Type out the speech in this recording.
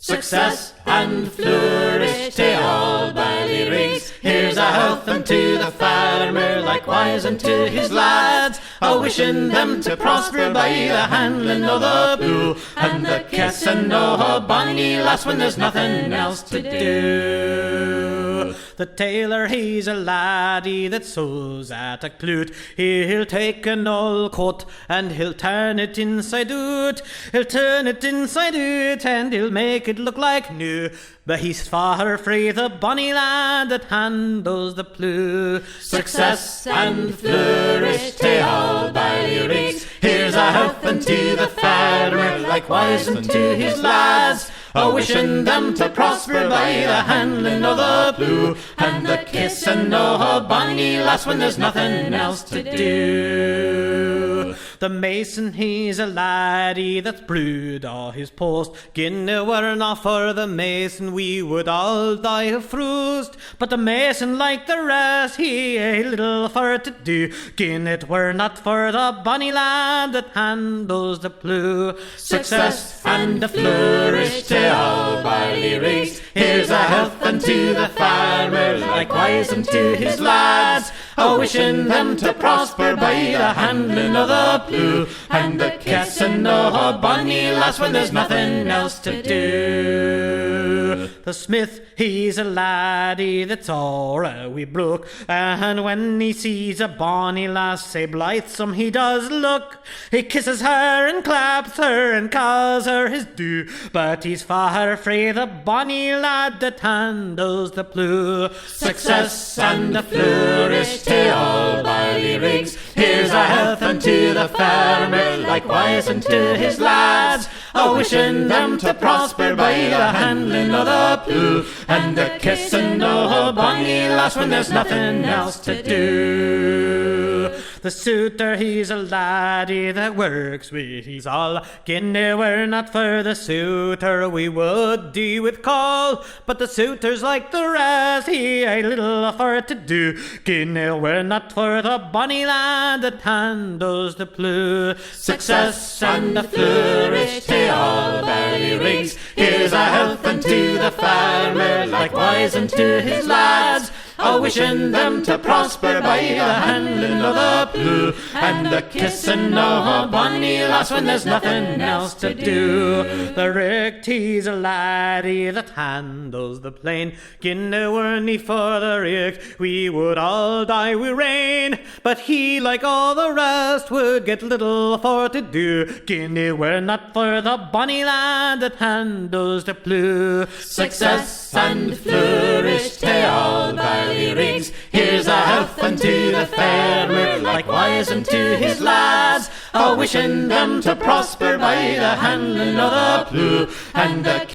Success and flourish to all ballyrings. Here's a health unto the farmer, likewise unto his lads, a wishing them to prosper by the handling o' the plough, and the kissing o' a bonny lass when there's nothing else to do. The tailor, he's a laddie that sews at a clout. He'll take an old coat and he'll turn it inside out. He'll turn it inside out and he'll make it look like new. But he's far frae the bonny lad that handles the plough. Success and flourish to all ballyrings. Here's a health unto the farmer, likewise unto his lads, a wishing them to prosper by the handling o' the plough, and the kissing o' a bonny lass when there's nothing else to do. The mason, he's a laddie that's brewed o' his post. Gin it were not for the mason, we would all die of frost. But the mason, like the rest, he a little for to do. Gin it were not for the bonny lad that handles the plough. Success and a flourish to all ballyrings. Here's a health unto the farmer, likewise unto his lads, a wishing them to prosper by the handling o' the plough, and the kissing o' a bonny lass when there's nothing else to do. The smith, he's a laddie that's all a wee brook, and when he sees a bonny lass sae blithesome he does look. He kisses her and claps her and calls her his due, but he's far frae the bonny lad that handles the plough. Success and a flourish to all ballyrings. Here's a health unto the farmer, likewise unto his lads, a wishing them to prosper by the handling o' the plough, and a kissing o' a bonny lass when there's nothing else to do. The suitor, he's a laddie that works with his all. Gin it were not for the suitor, we would do with call. But the suitor's like the rest, he a little for to do. Gin it were not for the bonny lad that handles the plough. Success and a flourish to all ballyrings. Here's a health unto the farmer, likewise unto his lads, a wishing them to prosper by the handling o' the plough, and a kissing o' a bonny lass when there's nothing else to do. The richt, he's a laddie that handles the plane. Gin it were nie for the richt, we would all die wi' rain. But he, like all the rest, would get little for to do. Gin it were not for the bonny lad that handles the plough. Success and flourish to all ballyrings. Here's a health unto the farmer, likewise unto his lads, a wishing them to prosper by the handling o' the plough, and a